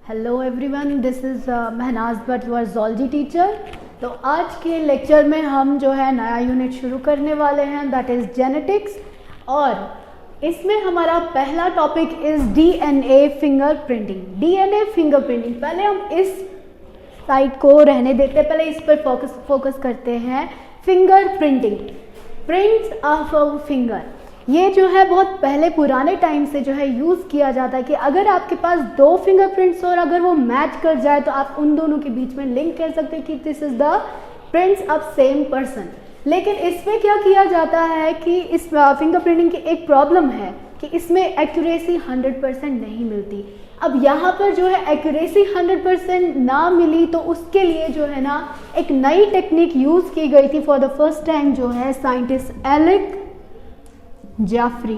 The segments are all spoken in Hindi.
Hello everyone, this is Mahnaz Bhatt, your zoology teacher. तो आज के लेक्चर में हम जो है नया यूनिट शुरू करने वाले हैं, दैट इज़ जेनेटिक्स। और इसमें हमारा पहला topic is DNA fingerprinting. DNA fingerprinting, पहले हम इस साइड को रहने देते हैं, पहले इस पर फोकस करते हैं। Fingerprinting, prints of a finger, ये जो है बहुत पहले पुराने टाइम से जो है यूज़ किया जाता है कि अगर आपके पास दो फिंगरप्रिंट्स और अगर वो मैच कर जाए तो आप उन दोनों के बीच में लिंक कर सकते हैं कि this is the prints of same person. लेकिन इसमें क्या किया जाता है कि इस फिंगरप्रिंटिंग की एक प्रॉब्लम है कि इसमें एक्यूरेसी 100% नहीं मिलती। अब यहाँ पर जो है एक्यूरेसी 100% ना मिली तो उसके लिए जो है ना एक नई टेक्निक यूज़ की गई थी फॉर द फर्स्ट टाइम, जो है साइंटिस्ट एलेक जेफरी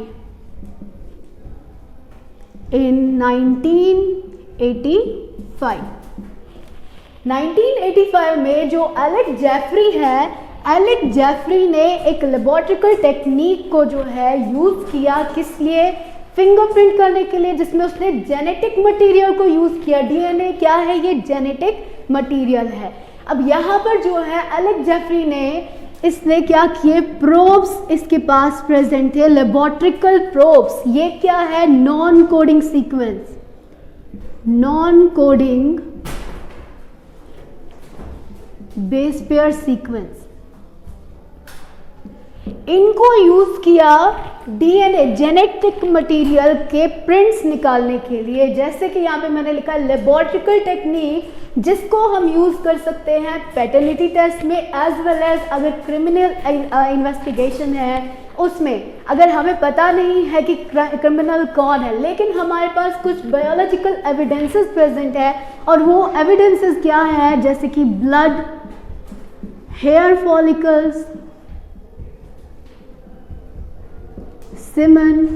in 1985 में जो एलेक जेफरी है, एलेक जेफरी ने एक लेबोरेटरिकल टेक्निक को जो है यूज़ किया, किस लिए? फिंगरप्रिंट करने के लिए, जिसमें उसने जेनेटिक मटेरियल को यूज़ किया। डीएनए क्या है? ये जेनेटिक मटेरियल है। अब यहाँ पर जो है एलेक जेफरी ने इसने क्या किए, प्रोब्स इसके पास प्रेजेंट थे, लेबोरेटरिकल प्रोब्स। ये क्या है? Non coding sequence, non coding base pair sequence, इनको यूज किया डीएनए जेनेटिक मटेरियल के प्रिंट्स निकालने के लिए। जैसे कि यहाँ पे मैंने लिखा है लेबोरेटरिकल टेक्निक, जिसको हम यूज कर सकते हैं पैटर्निटी टेस्ट में, एज वेल एज अगर क्रिमिनल इन्वेस्टिगेशन है उसमें। अगर हमें पता नहीं है कि क्रिमिनल कौन है, लेकिन हमारे पास कुछ बायोलॉजिकल एविडेंसेस प्रेजेंट है, और वो एविडेंसेस क्या है? जैसे कि ब्लड, हेयर फॉलिकल्स, सीमेन।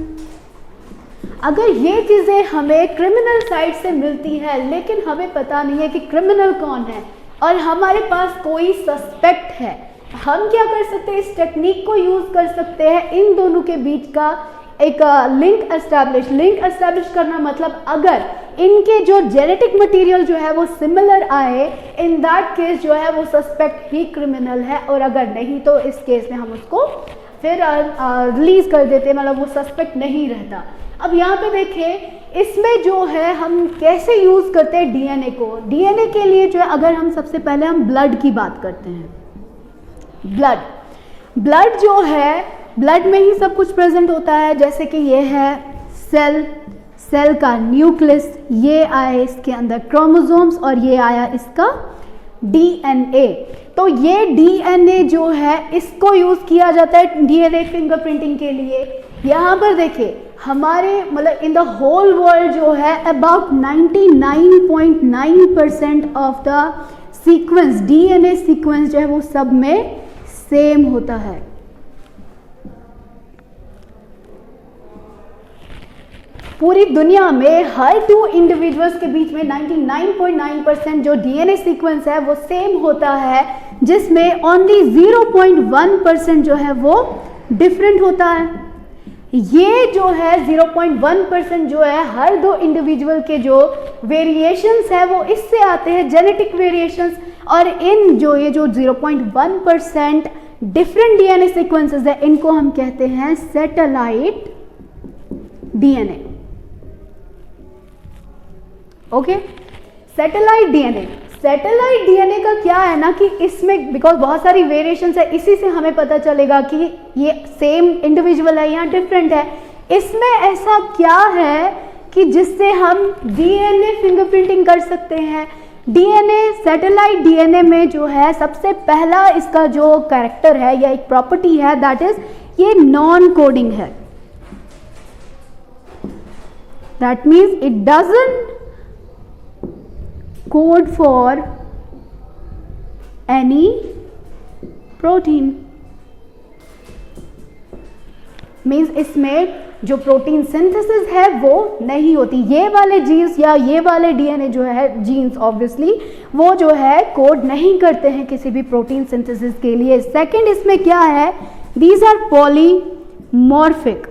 अगर ये चीज़ें हमें क्रिमिनल साइड से मिलती है लेकिन हमें पता नहीं है कि क्रिमिनल कौन है और हमारे पास कोई सस्पेक्ट है, हम क्या कर सकते हैं? इस टेक्निक को यूज़ कर सकते हैं इन दोनों के बीच का एक लिंक एस्टैब्लिश करना। मतलब अगर इनके जो जेनेटिक मटेरियल जो है वो सिमिलर आए, इन दैट केस जो है वो सस्पेक्ट ही क्रिमिनल है, और अगर नहीं तो इस केस में हम उसको फिर रिलीज कर देते हैं, मतलब वो सस्पेक्ट नहीं रहता। अब यहाँ पे देखें, इसमें जो है हम कैसे यूज़ करते हैं डीएनए को। डीएनए के लिए जो है अगर हम सबसे पहले हम ब्लड की बात करते हैं। ब्लड जो है, ब्लड में ही सब कुछ प्रेजेंट होता है। जैसे कि ये है सेल का न्यूक्लियस, ये आया इसके अंदर क्रोमोसोम्स, और ये आया इसका डीएनए। तो ये डीएनए जो है इसको यूज़ किया जाता है डीएनए फिंगरप्रिंटिंग के लिए। यहाँ पर देखिए, हमारे मतलब इन द होल वर्ल्ड जो है about 99.9% of the sequence, DNA sequence जो है वो सब में सेम होता है। पूरी दुनिया में हर दो इंडिविजुअल्स के बीच में 99.9% जो डीएनए सीक्वेंस है वो सेम होता है, जिसमें ओनली 0.1% जो है वो डिफरेंट होता है। ये जो है 0.1% जो है हर दो इंडिविजुअल के जो वेरिएशंस है वो इससे आते हैं, जेनेटिक वेरिएशंस। और इन जो ये जो 0.1% डिफरेंट डीएनए सीक्वेंसेस है, इनको हम कहते हैं satellite DNA. Okay, satellite DNA का क्या है ना कि इसमें बिकॉज बहुत सारी वेरिएशंस है, इसी से हमें पता चलेगा कि ये सेम इंडिविजुअल है या डिफरेंट है। इसमें ऐसा क्या है कि जिससे हम डीएनए फिंगरप्रिंटिंग कर सकते हैं। डीएनए, सैटेलाइट डीएनए में जो है सबसे पहला इसका जो कैरेक्टर है या एक प्रॉपर्टी है, दैट इज ये नॉन कोडिंग है। That means it doesn't code for any protein. Means इसमें जो प्रोटीन सिंथेसिस है वो नहीं होती। ये वाले जीन्स या ये वाले डीएनए जो है, जीन्स ऑब्वियसली वो जो है कोड नहीं करते हैं किसी भी प्रोटीन सिंथेसिस के लिए। सेकंड इसमें क्या है, दीज आर पॉलीमॉर्फिक।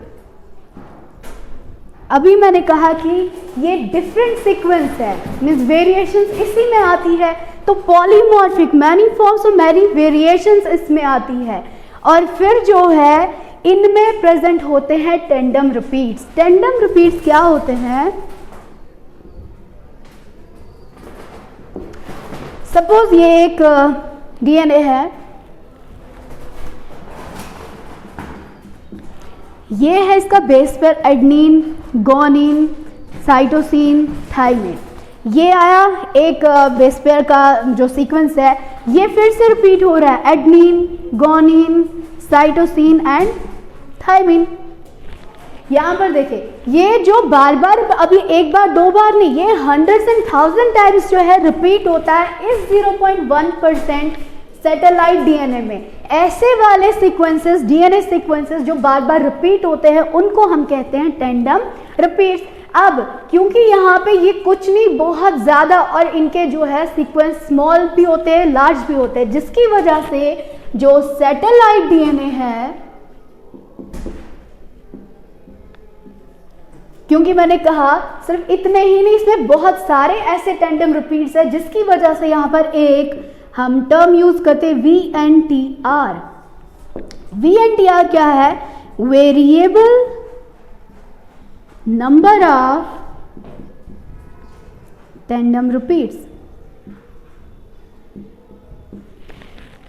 अभी मैंने कहा कि ये डिफरेंट सीक्वेंस है, मीन्स वेरिएशंस इसी में आती है, तो पॉलीमॉर्फिक मैनी फॉर्म्स और मैनी वेरिएशंस इसमें आती है। और फिर जो है इनमें प्रेजेंट होते हैं टेंडम रिपीट्स। टेंडम रिपीट्स क्या होते हैं? सपोज ये एक डीएनए है, ये है इसका base pair adenine, guanine, cytosine, thymine. ये आया एक बेस पेयर का जो सीक्वेंस है, ये फिर से रिपीट हो रहा है, adenine, guanine, cytosine and thymine. यहाँ पर देखें, ये जो बार बार, अभी एक बार दो बार नहीं, ये हंड्रेड्स एंड थाउजेंड टाइम्स जो है रिपीट होता है इस 0.1% सैटेलाइट डीएनए में। ऐसे वाले सीक्वेंसेस, डीएनए सीक्वेंसेस जो बार बार रिपीट होते हैं, उनको हम कहते हैं टेंडम रिपीट्स। अब क्योंकि यहाँ पे ये कुछ नहीं, बहुत ज़्यादा, और इनके जो है सीक्वेंस स्मॉल भी होते हैं, लार्ज भी होते हैं, जिसकी वजह से जो सैटेलाइट डीएनए है, क्योंकि मैंने कहा सिर्फ इतने ही नहीं, इसमें बहुत सारे ऐसे टेंडम रिपीट्स है, जिसकी वजह से यहाँ पर एक हम टर्म यूज करते हैं VNTR। VNTR क्या है? Variable number of tandem repeats.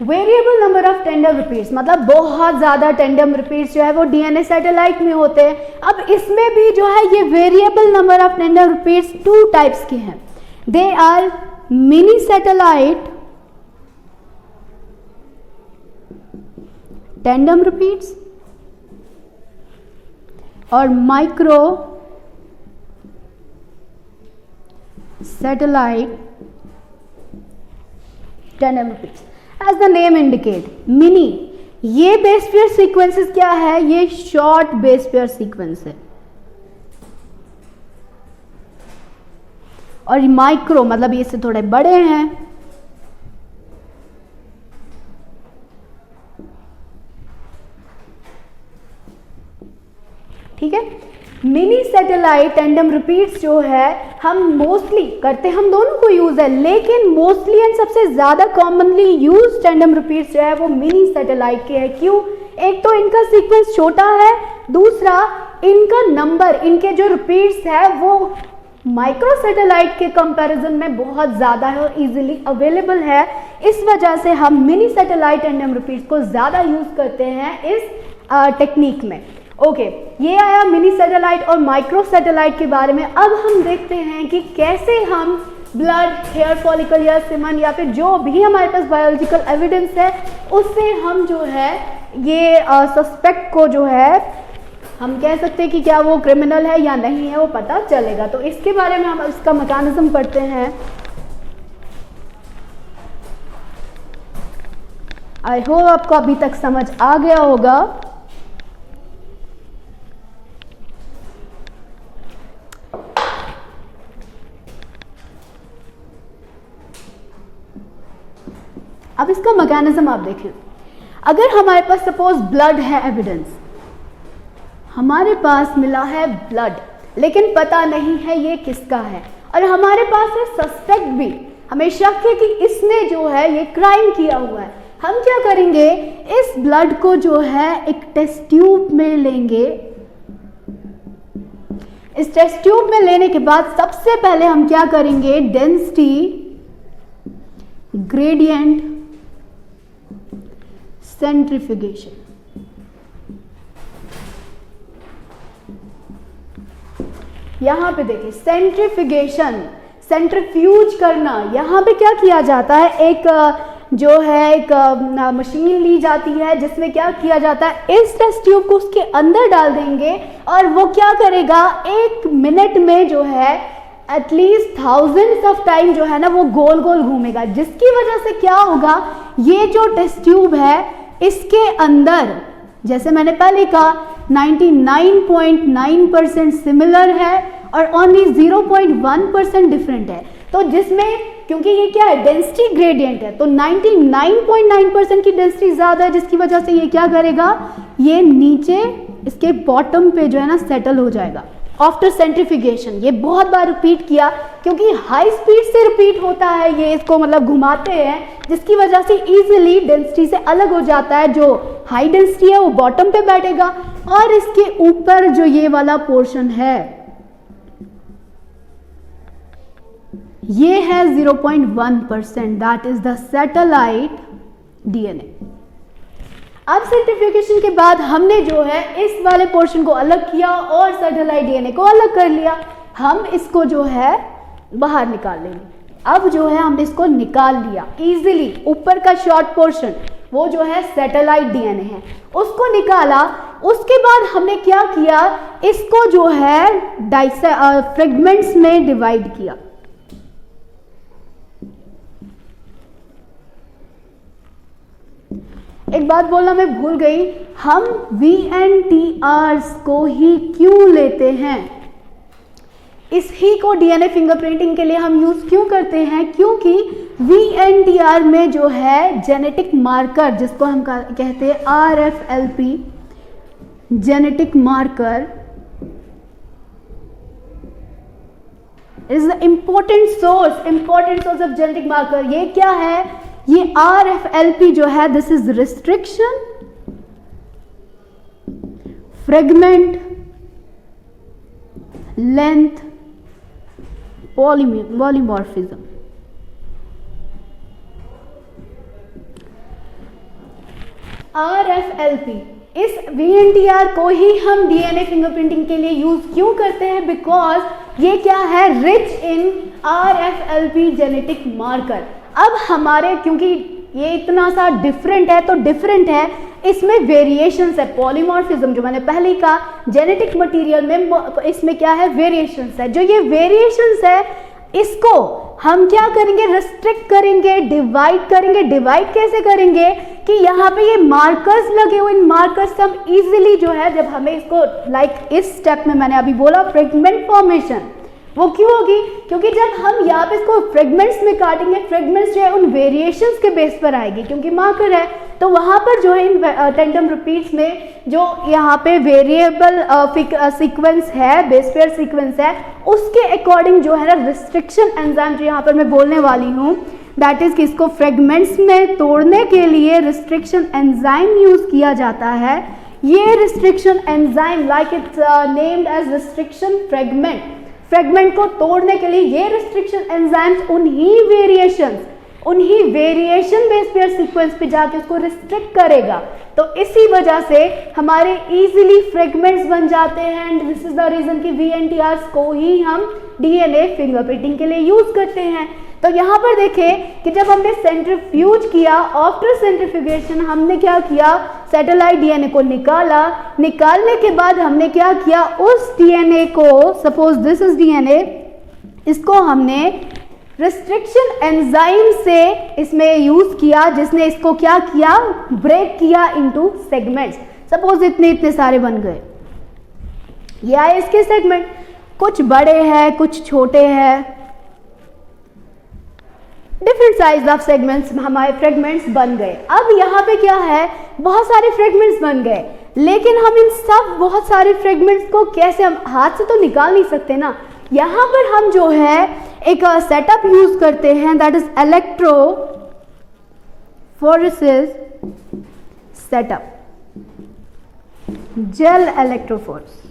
Variable number of tandem repeats मतलब बहुत ज्यादा टेंडम रिपीट्स जो है वो डीएनए सैटेलाइट में होते हैं। अब इसमें भी जो है ये variable number of tandem repeats 2 types के हैं। They are mini satellite tandem repeats और micro satellite tandem repeats. As the name indicate, mini, ये बेस पेयर सीक्वेंसेस क्या है? ये शॉर्ट बेस पेयर सीक्वेंस है। और माइक्रो मतलब ये इससे थोड़े बड़े हैं। ठीक है, मिनी सैटेलाइट टेंडम रिपीट्स जो है हम मोस्टली करते, हम दोनों को यूज है, लेकिन मोस्टली एंड सबसे ज्यादा कॉमनली यूज टेंडम रिपीट्स जो है वो मिनी सैटेलाइट के है। क्यों? एक तो इनका सीक्वेंस छोटा है, दूसरा इनका नंबर, इनके जो रिपीट्स है वो माइक्रो सैटेलाइट के कंपैरिजन में बहुत ज्यादा है और इजीली अवेलेबल है। इस वजह से हम मिनी सैटेलाइट टेंडम रिपीट्स को ज्यादा यूज करते हैं इस टेक्निक में। ओके, ये आया मिनी सैटेलाइट और माइक्रो सैटेलाइट के बारे में। अब हम देखते हैं कि कैसे हम ब्लड, हेयर फॉलिकल या सीमन या फिर जो भी हमारे पास बायोलॉजिकल एविडेंस है उससे हम जो है ये सस्पेक्ट को जो है हम कह सकते हैं कि क्या वो क्रिमिनल है या नहीं है वो पता चलेगा। तो इसके बारे में हम इसका मैकेनिज्म पढ़ते हैं। आई होप आपको अभी तक समझ आ गया होगा। अब इसका मैकेनिज्म आप देखें, अगर हमारे पास सपोज ब्लड है, एविडेंस हमारे पास मिला है ब्लड, लेकिन पता नहीं है ये किसका है, और हमारे पास है सस्पेक्ट भी, हमें शक है कि इसने जो है ये क्राइम किया हुआ है। हम क्या करेंगे, इस ब्लड को जो है एक टेस्ट ट्यूब में लेंगे। इस टेस्ट ट्यूब में लेने के बाद सबसे पहले हम क्या करेंगे, डेंसिटी ग्रेडियंट सेंट्रीफ्यूगेशन। यहां पे देखिए सेंट्रीफ्यूगेशन, सेंट्रीफ्यूज करना। यहां पे क्या किया जाता है, एक जो है एक मशीन ली जाती है जिसमें क्या किया जाता है, इस टेस्ट ट्यूब को उसके अंदर डाल देंगे और वो क्या करेगा, 1 मिनट में जो है एटलीस्ट थाउजेंड्स ऑफ टाइम जो है ना वो गोल गोल घूमेगा, जिसकी वजह से क्या होगा, ये जो टेस्ट ट्यूब है इसके अंदर, जैसे मैंने पहले कहा 99.9% सिमिलर है और ओनली 0.1% डिफरेंट है। तो जिसमें क्योंकि ये क्या है, डेंसिटी ग्रेडियंट है, तो 99.9% की डेंसिटी ज़्यादा है, जिसकी वजह से ये क्या करेगा, ये नीचे इसके बॉटम पे जो है ना सेटल हो जाएगा आफ्टर सेंट्रीफ्यूगेशन। ये बहुत बार रिपीट किया क्योंकि हाई स्पीड से रिपीट होता है, ये इसको मतलब घुमाते हैं, जिसकी वजह से इजीली डेंसिटी से अलग हो जाता है। जो हाई डेंसिटी है वो बॉटम पे बैठेगा और इसके ऊपर जो ये वाला पोर्शन है ये है 0.1%, that is the satellite DNA. अब सेंट्रीफ्यूगेशन के बाद हमने जो है इस वाले पोर्शन को अलग किया और सैटेलाइट डीएनए को अलग कर लिया। हम इसको जो है बाहर निकाल लेंगे। अब जो है हमने इसको निकाल लिया इजीली, ऊपर का शॉर्ट पोर्शन वो जो है सैटेलाइट डीएनए है, उसको निकाला। उसके बाद हमने क्या किया, इसको जो है फ्रेगमेंट्स में डिवाइड किया। एक बात बोलना मैं भूल गई, हम VNTRs को ही क्यों लेते हैं, इस ही को डीएनए फिंगरप्रिंटिंग के लिए हम यूज क्यों करते हैं, क्योंकि VNTR में जो है जेनेटिक मार्कर जिसको हम कहते हैं RFLP genetic marker is the important source of genetic marker. ये क्या है, ये RFLP जो है this is restriction fragment length polymorphism. RFLP इस VNTR को ही हम डीएनए फिंगरप्रिंटिंग के लिए यूज क्यों करते हैं, बिकॉज ये क्या है, rich in RFLP genetic marker. अब हमारे क्योंकि ये इतना सा डिफरेंट है तो डिफरेंट है, इसमें वेरिएशंस है, पॉलीमॉर्फिज्म जो मैंने पहले ही कहा, जेनेटिक मटेरियल में इसमें क्या है, वेरिएशंस है। जो ये वेरिएशंस है इसको हम क्या करेंगे, रिस्ट्रिक्ट करेंगे, डिवाइड करेंगे। डिवाइड कैसे करेंगे कि यहाँ पे ये मार्कर्स लगे हुए, इन मार्कर्स से हम इजीली जो है, जब हमें इसको इस स्टेप में मैंने अभी बोला फ्रेगमेंट फॉर्मेशन, वो क्यों होगी, क्योंकि जब हम यहाँ पे इसको फ्रेगमेंट्स में काटेंगे, फ्रेगमेंट्स जो है उन वेरिएशंस के बेस पर आएगी, क्योंकि मार्कर है तो वहाँ पर जो है इन टेंडम रिपीट्स में जो यहाँ पे वेरिएबल सीक्वेंस है, बेस पेयर सीक्वेंस है, उसके अकॉर्डिंग जो है ना रिस्ट्रिक्शन एंजाइम जो यहाँ पर मैं बोलने वाली हूँ, दैट इज कि इसको फ्रेगमेंट्स में तोड़ने के लिए रिस्ट्रिक्शन एंजाइम यूज किया जाता है। ये restriction enzyme like its named as restriction fragment को तोड़ने के लिए ये रिस्ट्रिक्शन एंजाइम्स उन्हीं वेरिएशन बेस पेयर सीक्वेंस पे जाके उसको रिस्ट्रिक्ट करेगा। तो इसी वजह से हमारे इजीली फ्रेगमेंट्स बन जाते हैं and this is the reason कि VNTRs को ही हम डीएनए फिंगरप्रिंटिंग के लिए यूज करते हैं। तो यहाँ पर देखें कि जब हमने सेंट्रीफ्यूज किया, आफ्टर सेंट्रीफ्यूगेशन हमने क्या किया, सैटेलाइट डीएनए को निकाला। निकालने के बाद हमने क्या किया, उस डीएनए को, सपोज दिस इज डीएनए, इसको हमने रिस्ट्रिक्शन एंजाइम से इसमें यूज किया, जिसने इसको क्या किया, ब्रेक किया इनटू सेगमेंट्स। सपोज इतने सारे बन गए, ये आए इसके सेगमेंट, कुछ बड़े हैं कुछ छोटे हैं, डिफरेंट साइज ऑफ सेगमेंट्स हमारे फ्रेगमेंट्स बन गए। अब यहाँ पे क्या है, बहुत सारे फ्रेगमेंट्स बन गए, लेकिन हम इन सब बहुत सारे फ्रेगमेंट्स को कैसे, हम हाथ से तो निकाल नहीं सकते ना। यहाँ पर हम जो है एक सेटअप यूज करते हैं, that is electrophoresis setup, gel electrophoresis.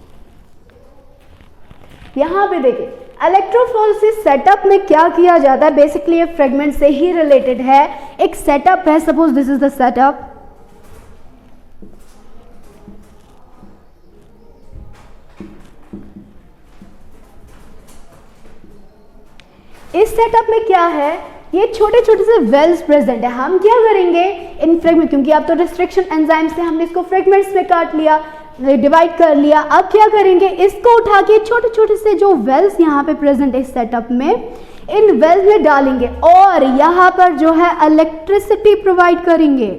यहाँ पे देखिए इलेक्ट्रोफोरेसिस सेटअप में क्या किया जाता है, बेसिकली ये फ्रेगमेंट से ही रिलेटेड है। एक सेटअप है, suppose this is the setup, इस सेटअप में क्या है, ये छोटे छोटे से वेल्स प्रेजेंट है। हम क्या करेंगे इन फ्रेगमेंट, क्योंकि अब तो रिस्ट्रिक्शन एंजाइम से हमने इसको फ्रेगमेंट्स में काट लिया, डिवाइड कर लिया, अब क्या करेंगे, इसको उठा के छोटे छोटे से जो वेल्स यहाँ पे प्रेजेंट है इस सेटअप में, इन वेल्स में डालेंगे और यहाँ पर जो है इलेक्ट्रिसिटी प्रोवाइड करेंगे,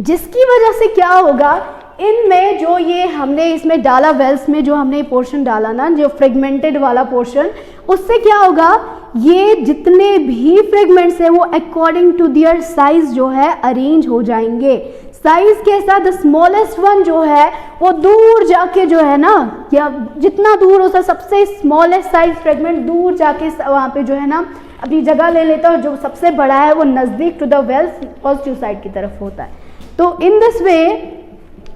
जिसकी वजह से क्या होगा, इनमें जो ये हमने इसमें डाला, वेल्स में जो हमने पोर्शन डाला ना, जो फ्रेगमेंटेड वाला पोर्शन, उससे क्या होगा, ये जितने भी फ्रेगमेंट्स है वो अकॉर्डिंग टू देयर साइज जो है अरेंज हो जाएंगे। साइज के साथ स्मॉलेस्ट वन जो है वो दूर जाके जो है ना, या जितना दूर हो सबसे स्मॉलेस्ट साइज फ्रेगमेंट दूर जाके वहाँ पे जो है ना अपनी जगह ले लेता है, और जो सबसे बड़ा है वो नज़दीक to the wells positive side की तरफ होता है। तो इन दिस वे,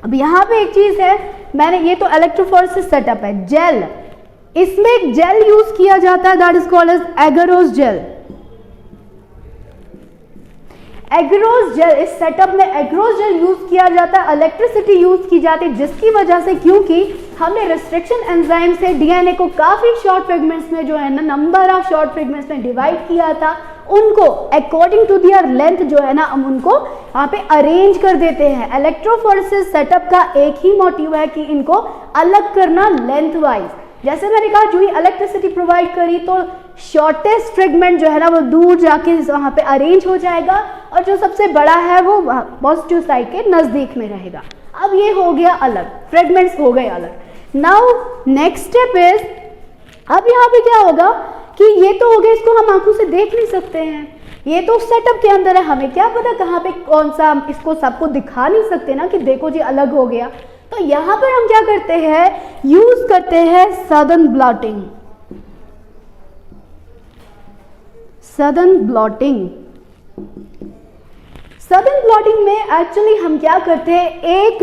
अब यहाँ पे एक चीज़ है, मैंने ये तो इलेक्ट्रोफोरेसिस सेटअप है। जेल, इसमें एक जेल यूज किया जाता है that is called as agarose gel. Agarose gel, इस सेटअप में एग्रोस जेल यूज किया जाता है, इलेक्ट्रिसिटी यूज की जाती है, जिसकी वजह से, क्योंकि हमने रिस्ट्रिक्शन एंजाइम से डीएनए को काफी शॉर्ट फ्रेगमेंट्स में जो है ना, नंबर ऑफ शॉर्ट फ्रेगमेंट्स में डिवाइड किया था, उनको अकॉर्डिंग टू दियर लेंथ जो है ना हम उनको वहाँ पे अरेंज कर देते हैं। इलेक्ट्रोफोरेसिस सेटअप का एक ही मोटिव है कि इनको अलग करना लेंथ वाइज। जैसे मैंने कहा, जो ही इलेक्ट्रिसिटी प्रोवाइड करी तो शॉर्टेस्ट फ्रेगमेंट जो है ना वो दूर जाके वहाँ पे अरेंज हो जाएगा, और जो सबसे बड़ा है वो पॉजिटिव साइड के नज़दीक में रहेगा। अब ये हो गया अलग, फ्रेगमेंट्स हो गए अलग। नाउ नेक्स्ट स्टेप इज, अब यहाँ पे क्या होगा कि ये तो हो गया, इसको हम आंखों से देख नहीं सकते हैं, ये तो सेटअप के अंदर है, हमें क्या पता कहाँ पे कौन सा, इसको सबको दिखा नहीं सकते ना कि देखो जी अलग हो गया। तो यहाँ पर हम क्या करते हैं, यूज करते हैं southern blotting. Southern blotting, southern blotting में एक्चुअली हम क्या करते हैं, एक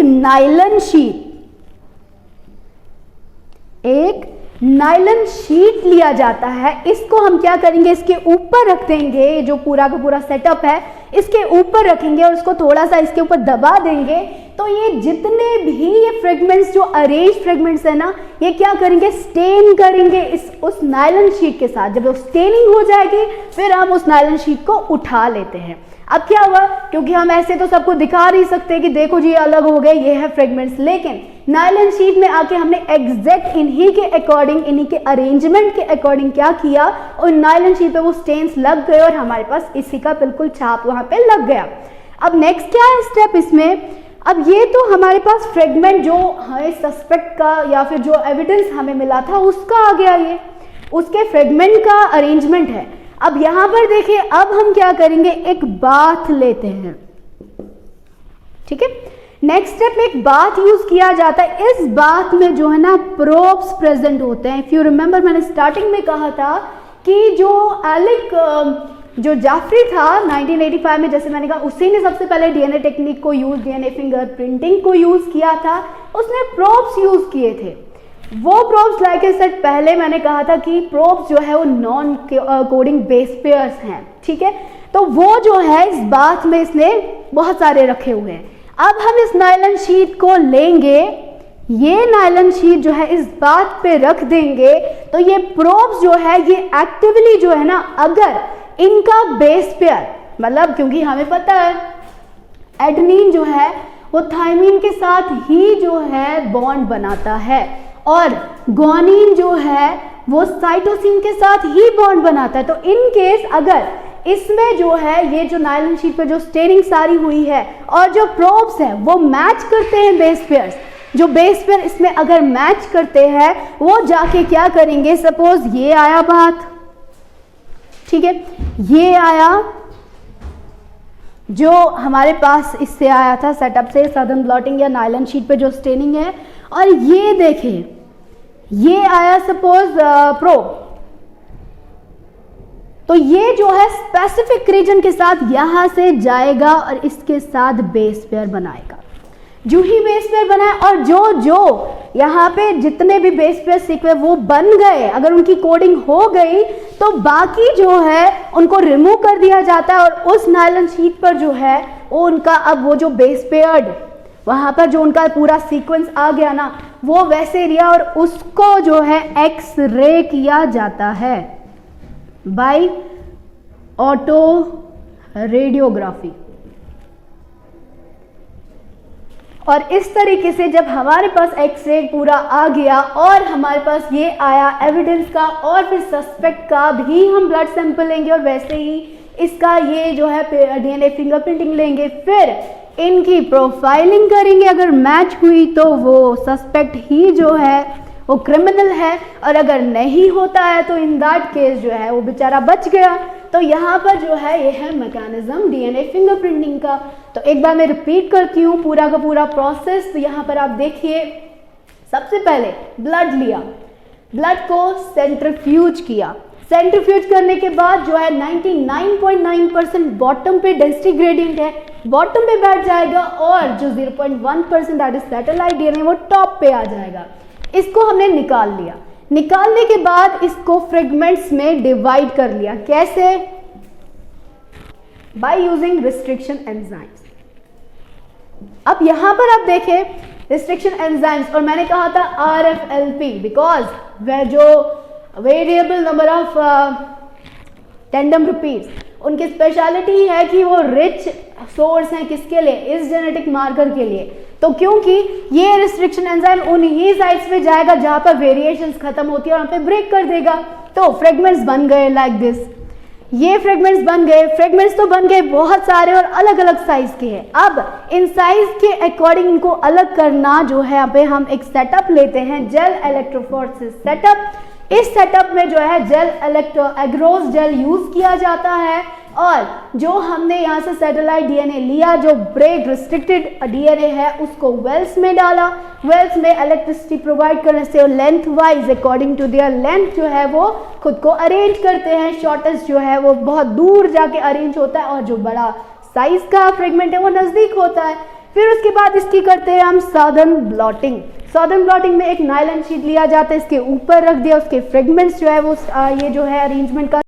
नायलन शीट लिया जाता है, इसको हम क्या करेंगे, इसके ऊपर रख देंगे, जो पूरा का पूरा सेटअप है इसके ऊपर रखेंगे और उसको थोड़ा सा इसके ऊपर दबा देंगे। तो ये जितने भी ये फ्रेगमेंट्स जो अरेंज फ्रेगमेंट्स है ना, ये क्या करेंगे, स्टेन करेंगे उस नायलन शीट के साथ। जब वो स्टेनिंग हो जाएगी फिर हम उस नायलन शीट को उठा लेते हैं। अब क्या हुआ, क्योंकि हम ऐसे तो सबको दिखा नहीं सकते कि देखो जी अलग हो गए, ये है फ्रेगमेंट्स, लेकिन नायलन शीट में आके हमने एग्जैक्ट इन्हीं के अकॉर्डिंग, इन्हीं के अरेंजमेंट के अकॉर्डिंग क्या किया, और नायलन शीट पे वो स्टेन्स लग गए और हमारे पास इसी का बिल्कुल छाप वहां पे लग गया। अब नेक्स्ट क्या है स्टेप इसमें, अब ये तो हमारे पास फ्रेगमेंट जो हमें सस्पेक्ट का या फिर जो एविडेंस हमें मिला था उसका आ गया, ये उसके फ्रेगमेंट का अरेंजमेंट है। अब यहां पर देखिए, अब हम क्या करेंगे, एक बाथ लेते हैं, ठीक है। नेक्स्ट स्टेप में एक बाथ यूज किया जाता है। इस बाथ में जो है ना प्रोब्स प्रेजेंट होते हैं। इफ यू रिमेंबर, मैंने स्टार्टिंग में कहा था कि जो जो जाफरी था 1985 में, जैसे मैंने कहा, उसी ने सबसे पहले डीएनए टेक्निक को यूज, डीएनए फिंगरप्रिंटिंग को यूज किया था। उसने प्रोब्स यूज किए थे। वो प्रोब्स लाइक आई सेड, पहले मैंने कहा था कि प्रोब्स जो है वो नॉन कोडिंग बेस पेयर्स हैं, ठीक है। तो वो जो है इस बाथ में इसने बहुत सारे रखे हुए हैं। अब हम इस नायलन शीट को लेंगे, ये नायलन शीट जो है इस बात पे रख देंगे, तो ये प्रोब्स जो है ये एक्टिवली जो है ना, अगर इनका बेस पेयर, मतलब क्योंकि हमें पता है एडेनिन जो है वो थायमिन के साथ ही जो है बॉन्ड बनाता है, और ग्वानिन जो है वो साइटोसिन के साथ ही बॉन्ड बनाता है। तो इन केस अगर इसमें जो है ये जो नायलन शीट पे जो स्टेनिंग सारी हुई है और जो प्रोब्स है वो मैच करते हैं बेस पेयर्स, जो बेस पेयर इसमें अगर मैच करते हैं वो जाके क्या करेंगे, सपोज ये आया बात, ठीक है, ये आया जो हमारे पास इससे आया था सेटअप से, सदर्न ब्लॉटिंग या नायलन शीट पे जो स्टेनिंग है, और ये देखें ये आया सपोज प्रोब, तो ये जो है स्पेसिफिक रीजन के साथ यहां से जाएगा और इसके साथ बेस पेयर बनाएगा। जो ही बेस पेयर बनाए और जो यहाँ पे जितने भी बेस पेयर सीक्वेंस वो बन गए, अगर उनकी कोडिंग हो गई तो बाकी जो है उनको रिमूव कर दिया जाता है, और उस नायलन शीट पर जो है वो उनका, अब वो जो बेस पेयर्ड वहाँ पर जो उनका पूरा सीक्वेंस आ गया ना, वो वैसे लिया और उसको जो है एक्स रे किया जाता है बाय ऑटो रेडियोग्राफी। और इस तरीके से जब हमारे पास एक्सरे पूरा आ गया और हमारे पास ये आया एविडेंस का, और फिर सस्पेक्ट का भी हम ब्लड सैंपल लेंगे, और वैसे ही इसका ये जो है डीएनए फिंगरप्रिंटिंग लेंगे, फिर इनकी प्रोफाइलिंग करेंगे। अगर मैच हुई तो वो सस्पेक्ट ही जो है वो क्रिमिनल है, और अगर नहीं होता है तो इन दैट केस जो है वो बेचारा बच गया। तो यहाँ पर जो है ये है मैकेनिज्म डीएनए फिंगरप्रिंटिंग का। तो एक बार मैं रिपीट करती हूँ पूरा का पूरा प्रोसेस। तो यहाँ पर आप देखिए, सबसे पहले ब्लड लिया, ब्लड को सेंट्रीफ्यूज किया, सेंट्रीफ्यूज करने के बाद जो है 99.9% बॉटम पे डेंसिटी ग्रेडियंट है, बॉटम पे बैठ जाएगा, और जो 0.1% दैट इज सैटेलाइट डीएनए वो टॉप पे आ जाएगा। इसको हमने निकाल लिया। निकालने के बाद इसको फ्रेगमेंट्स में डिवाइड कर लिया। कैसे? By using restriction enzymes. अब यहां पर आप देखें रिस्ट्रिक्शन एंजाइम्स, और मैंने कहा था RFLP बिकॉज वह जो variable number of tandem repeats, उनकी स्पेशलिटी है कि वो रिच सोर्स हैं किसके लिए? इस जेनेटिक मार्कर के लिए। तो क्योंकि ये रिस्ट्रिक्शन एंजाइम उन्हीं साइट्स पे जाएगा जहां पर वेरिएशंस खत्म होती है और वहां पे ब्रेक कर देगा। तो फ्रेगमेंट्स बन गए लाइक दिस, ये फ्रेगमेंट्स बन गए। फ्रेगमेंट्स तो बन गए बहुत सारे और अलग अलग साइज के हैं। अब इन साइज के अकॉर्डिंग इनको अलग करना जो है, यहाँ पे हम एक सेटअप लेते हैं, जेल इलेक्ट्रोफोरेसिस सेटअप। इस सेटअप में जो है जेल एग्रोस जेल यूज किया जाता है, और जो हमने यहाँ से सैटेलाइट डीएनए लिया, जो ब्रेक रिस्ट्रिक्टेड डीएनए है, उसको वेल्स में डाला। वेल्स में इलेक्ट्रिसिटी प्रोवाइड करने से lengthwise according to their length जो है वो खुद को अरेंज करते हैं। शॉर्टेस्ट जो है वो बहुत दूर जाके अरेंज होता है, और जो बड़ा साइज का फ्रेगमेंट है वो नजदीक होता है। फिर उसके बाद इसकी करते हैं हम सॉदर्न ब्लॉटिंग। सॉदर्न ब्लॉटिंग में एक नायलॉन शीट लिया जाता है, इसके ऊपर रख दिया, उसके फ्रेगमेंट्स जो है वो ये जो है अरेंजमेंट का